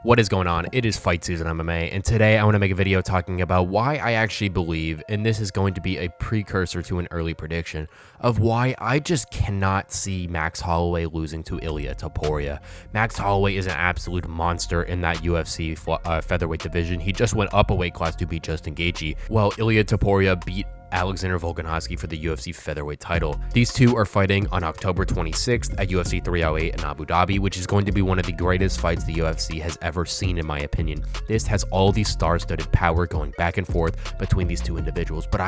What is going on? It is fight season MMA, and today I want to make a video talking about why I actually believe, and this is going to be a precursor to an early prediction, of why I just cannot see Max Holloway losing to Ilia Topuria. Max Holloway is an absolute monster in that UFC featherweight division. He just went up a weight class to beat Justin Gaethje, while Ilia Topuria beat Alexander Volkanovski for the UFC featherweight title. These two are fighting on October 26th at UFC 308 in Abu Dhabi, which is going to be one of the greatest fights the UFC has ever seen, in my opinion. This has all these star-studded power going back and forth between these two individuals, but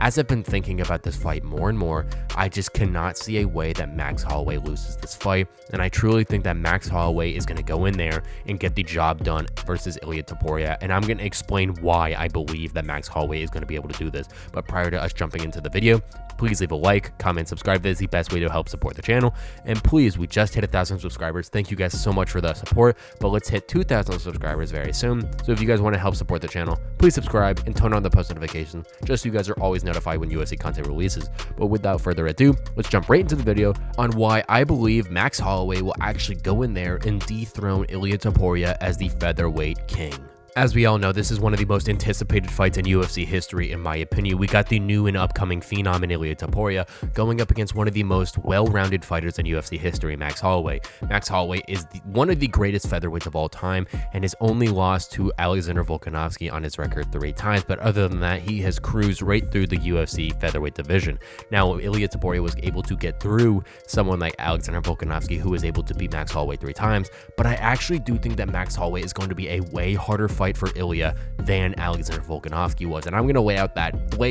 as I've been thinking about this fight more and more, I just cannot see a way that Max Holloway loses this fight, and I truly think that Max Holloway is going to go in there and get the job done versus Ilia Topuria, and I'm going to explain why I believe that Max Holloway is going to be able to do this. But prior to us jumping into the video, please leave a like, comment, subscribe. That is the best way to help support the channel. And please, we just hit 1,000 subscribers. Thank you guys so much for the support, but let's hit 2,000 subscribers very soon. So if you guys want to help support the channel, please subscribe and turn on the post notifications just so you guys are always notified when UFC content releases. But without further ado, let's jump right into the video on why I believe Max Holloway will actually go in there and dethrone Ilia Topuria as the featherweight king. As we all know, this is one of the most anticipated fights in UFC history, in my opinion. We got the new and upcoming phenom in Ilia Topuria going up against one of the most well-rounded fighters in UFC history, Max Holloway. Max Holloway is one of the greatest featherweights of all time and has only lost to Alexander Volkanovski on his record 3 times, but other than that, he has cruised right through the UFC featherweight division. Now, Ilia Topuria was able to get through someone like Alexander Volkanovski, who was able to beat Max Holloway 3 times, but I actually do think that Max Holloway is going to be a way harder fight for Ilia than Alexander Volkanovski was, and I'm going to lay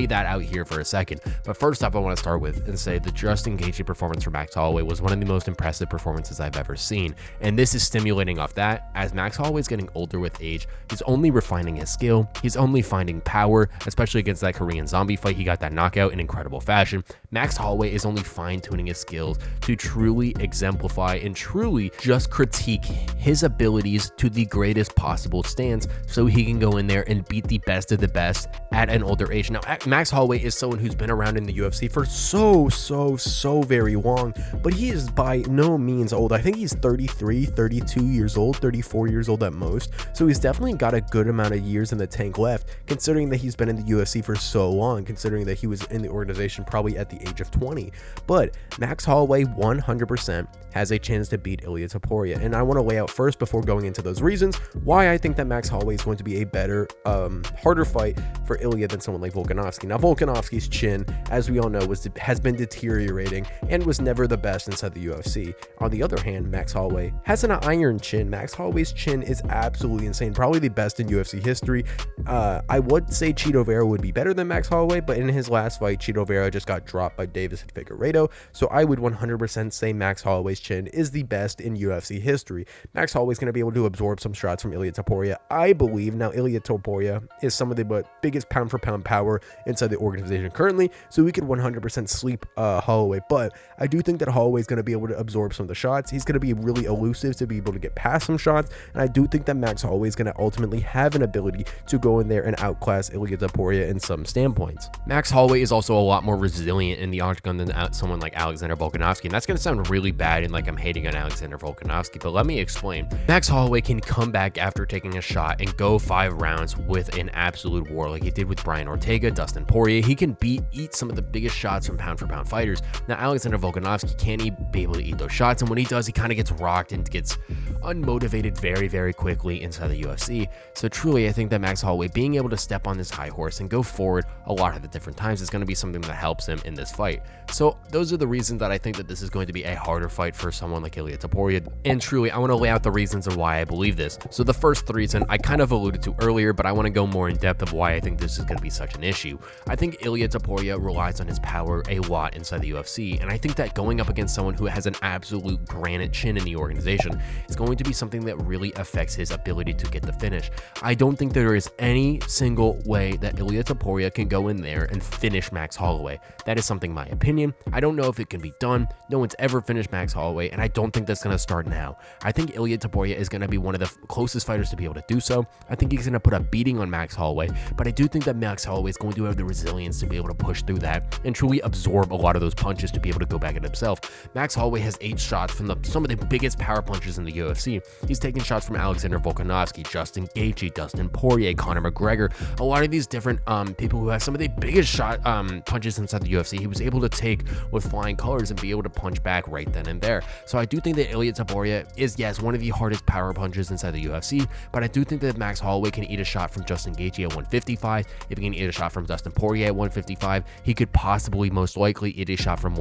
that out here for a second. But first off, I want to start with and say the Justin Gaethje performance for Max Holloway was one of the most impressive performances I've ever seen, and this is stimulating off that. As Max Holloway is getting older with age, he's only refining his skill, he's only finding power, especially against that Korean Zombie fight. He got that knockout in incredible fashion. Max Holloway is only fine-tuning his skills to truly exemplify and truly just critique his abilities to the greatest possible stance, so he can go in there and beat the best of the best at an older age. Now, Max Holloway is someone who's been around in the UFC for so very long, but he is by no means old. I think he's 33, 32 years old, 34 years old at most. So he's definitely got a good amount of years in the tank left, considering that he's been in the UFC for so long, considering that he was in the organization probably at the age of 20. But Max Holloway 100% has a chance to beat Ilia Topuria. And I want to lay out first, before going into those reasons, why I think that Max Holloway is going to be a better, harder fight for Ilia than someone like Volkanovski. Now, Volkanovski's chin, as we all know, has been deteriorating and was never the best inside the UFC. On the other hand, Max Holloway has an iron chin. Max Holloway's chin is absolutely insane, probably the best in UFC history. I would say Chito Vera would be better than Max Holloway, but in his last fight, Chito Vera just got dropped by Davis Figueiredo, so I would 100% say Max Holloway's chin is the best in UFC history. Max Holloway's going to be able to absorb some shots from Ilia Topuria, I believe. Now, Ilia Topuria is some of the biggest pound-for-pound power inside the organization currently, so we could 100% sleep Holloway, but I do think that Holloway's going to be able to absorb some of the shots. He's going to be really elusive to be able to get past some shots, and I do think that Max Holloway is going to ultimately have an ability to go in there and outclass Ilia Topuria in some standpoints. Max Holloway is also a lot more resilient in the octagon than someone like Alexander Volkanovski, and that's going to sound really bad and like I'm hating on Alexander Volkanovski, but let me explain. Max Holloway can come back after taking a shot and go 5 rounds with an absolute war, like he did with Brian Ortega, Dustin Poirier. He can eat some of the biggest shots from pound-for-pound fighters. Now, Alexander Volkanovski can't be able to eat those shots, and when he does, he kind of gets rocked and gets unmotivated very quickly inside the UFC. So truly, I think that Max Holloway being able to step on this high horse and go forward a lot of the different times is going to be something that helps him in this fight. So those are the reasons that I think that this is going to be a harder fight for someone like Ilia Topuria, and truly, I want to lay out the reasons of why I believe this. So the first reason I kind of alluded to earlier, but I want to go more in depth of why I think this is going to be such an issue. I think Ilia Topuria relies on his power a lot inside the UFC, and I think that going up against someone who has an absolute granite chin in the organization is going to be something that really affects his ability to get the finish. I don't think there is any single way that Ilia Topuria can go in there and finish Max Holloway. That is something, my opinion. I don't know if it can be done. No one's ever finished Max Holloway, and I don't think that's going to start now. I think Ilia Topuria is going to be one of the closest fighters to be able to do so, though. I think he's going to put a beating on Max Holloway, but I do think that Max Holloway is going to have the resilience to be able to push through that and truly absorb a lot of those punches to be able to go back at himself. Max Holloway has 8 shots from some of the biggest power punches in the UFC. He's taking shots from Alexander Volkanovski, Justin Gaethje, Dustin Poirier, Conor McGregor, a lot of these different people who have some of the biggest shot punches inside the UFC. He was able to take with flying colors and be able to punch back right then and there. So I do think that Ilia Topuria is, yes, one of the hardest power punches inside the UFC, but I do think that Max Holloway can eat a shot from Justin Gaethje at 155. If he can eat a shot from Dustin Poirier at 155, he could possibly, most likely, eat a shot from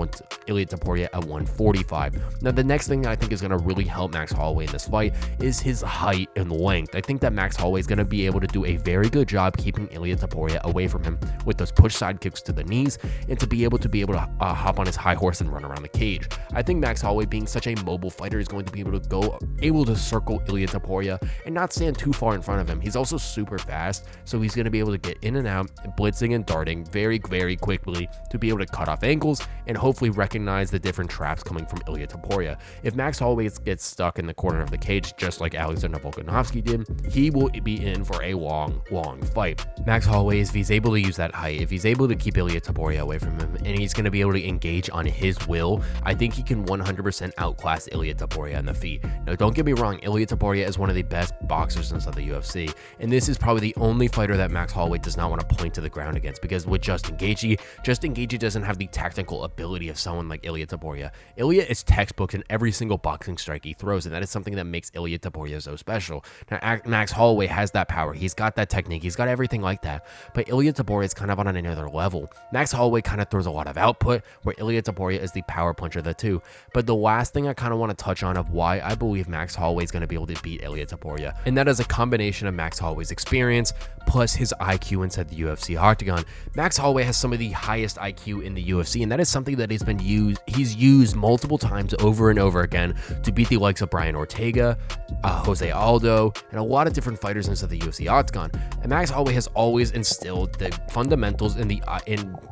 Ilia Topuria at 145. Now, the next thing that I think is going to really help Max Holloway in this fight is his height and length. I think that Max Holloway is going to be able to do a very good job keeping Ilia Topuria away from him with those push side kicks to the knees and to be able to hop on his high horse and run around the cage. I think Max Holloway, being such a mobile fighter, is going to be able to circle Ilia Topuria and not stand too far in front of him. He's also super fast, so he's going to be able to get in and out, blitzing and darting very, very quickly to be able to cut off ankles and hopefully recognize the different traps coming from Ilia Topuria. If Max Holloway gets stuck in the corner of the cage, just like Alexander Volkanovski did, he will be in for a long fight. Max Holloway, if he's able to use that height, if he's able to keep Ilia Topuria away from him, and he's going to be able to engage on his will, I think he can 100% outclass Ilia Topuria on the feet. Now, don't get me wrong, Ilia Topuria is one of the best boxers inside the UFC, and this is probably the only fighter that Max Holloway does not want to point to the ground against, because with Justin Gaethje doesn't have the tactical ability of someone like Ilia Topuria. Ilia is textbook in every single boxing strike he throws, and that is something that makes Ilia Topuria so special. Now, Max Holloway has that power. He's got that technique. He's got everything like that, but Ilia Topuria is kind of on another level. Max Holloway kind of throws a lot of output, where Ilia Topuria is the power puncher of the two. But the last thing I kind of want to touch on of why I believe Max Holloway is going to be able to beat Ilia Topuria, and that is a combination of Max Holloway's experience plus his IQ inside the UFC octagon. Max Holloway has some of the highest IQ in the UFC, and that is something that he's used multiple times over and over again to beat the likes of Brian Ortega, Jose Aldo, and a lot of different fighters inside the UFC octagon. And Max Holloway has always instilled the fundamentals in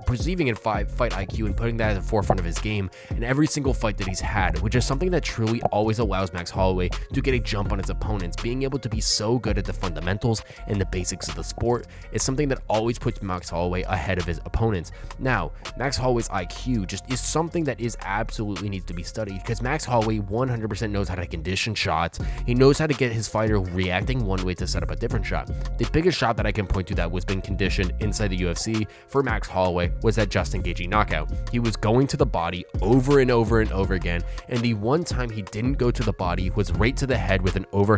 perceiving and fight IQ and putting that at the forefront of his game in every single fight that he's had, which is something that truly always allows Max Holloway to get a jump on his opponents. Being able to be so good at the fundamentals and the basics of the sport is something that always puts Max Holloway ahead of his opponents. Now, Max Holloway's IQ just is something that is absolutely needs to be studied, because Max Holloway 100% knows how to condition shots. He knows how to get his fighter reacting one way to set up a different shot. The biggest shot that I can point to that was been conditioned inside the UFC for Max Holloway was that Justin Gaethje knockout. He was going to the body over and over and over again, and the one time he didn't go to the body was right to the head with an over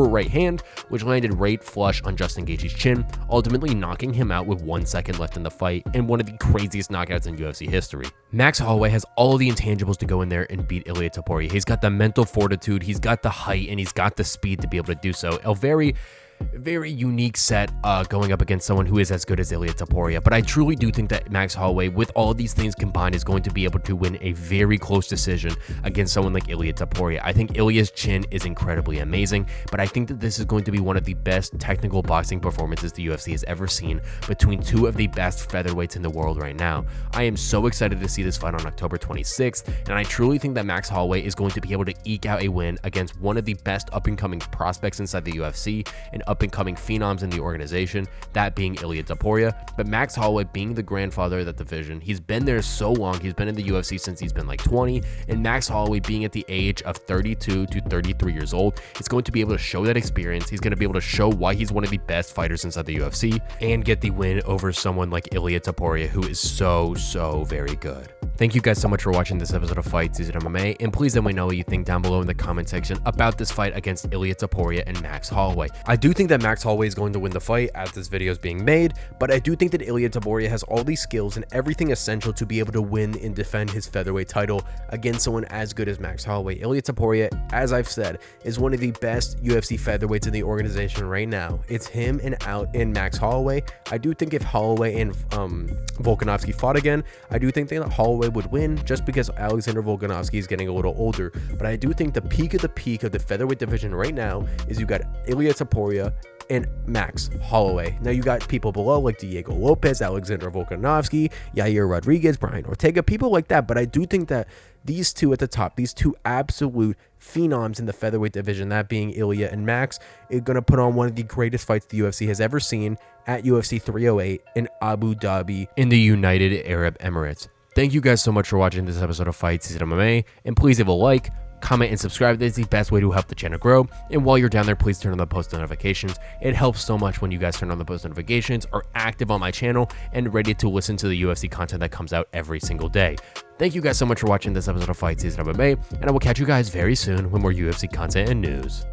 right hand, which landed right flush on Justin Gaethje's chin, ultimately knocking him out with 1 second left in the fight, and one of the craziest knockouts in UFC history. Max Holloway has all of the intangibles to go in there and beat Ilia Topuria. He's got the mental fortitude, he's got the height, and he's got the speed to be able to do so. A very unique set going up against someone who is as good as Ilia Topuria. But I truly do think that Max Holloway, with all these things combined, is going to be able to win a very close decision against someone like Ilia Topuria. I think Ilia's chin is incredibly amazing, but I think that this is going to be one of the best technical boxing performances the UFC has ever seen between two of the best featherweights in the world right now. I am so excited to see this fight on October 26th, and I truly think that Max Holloway is going to be able to eke out a win against one of the best up-and-coming prospects inside the UFC and up-and-coming phenoms in the organization, that being Ilia Topuria. But Max Holloway, being the grandfather of that division, he's been there so long. He's been in the UFC since he's been like 20, and Max Holloway, being at the age of 32 to 33 years old, is going to be able to show that experience. He's going to be able to show why he's one of the best fighters inside the UFC and get the win over someone like Ilia Topuria, who is so very good. Thank you guys so much for watching this episode of Fight Season MMA, and please let me know what you think down below in the comment section about this fight against Ilia Topuria and Max Holloway. I do think that Max Holloway is going to win the fight as this video is being made, but I do think that Ilia Topuria has all these skills and everything essential to be able to win and defend his featherweight title against someone as good as Max Holloway. Ilia Topuria, as I've said, is one of the best UFC featherweights in the organization right now. It's him and Max Holloway. I do think if Holloway and Volkanovski fought again, I do think that Holloway would win, just because Alexander Volkanovski is getting a little older. But I do think the peak of the featherweight division right now is you got Ilia Topuria and Max Holloway. Now you got people below like Diego Lopez, Alexander Volkanovski, Yair Rodriguez, Brian Ortega, people like that. But I do think that these two at the top, these two absolute phenoms in the featherweight division, that being Ilia and Max, is going to put on one of the greatest fights the UFC has ever seen at UFC 308 in Abu Dhabi in the United Arab Emirates. Thank you guys so much for watching this episode of Fight Season MMA, and please leave a like, comment, and subscribe. This is the best way to help the channel grow. And while you're down there, please turn on the post notifications. It helps so much when you guys turn on the post notifications, are active on my channel, and ready to listen to the UFC content that comes out every single day. Thank you guys so much for watching this episode of Fight Season MMA, and I will catch you guys very soon with more UFC content and news.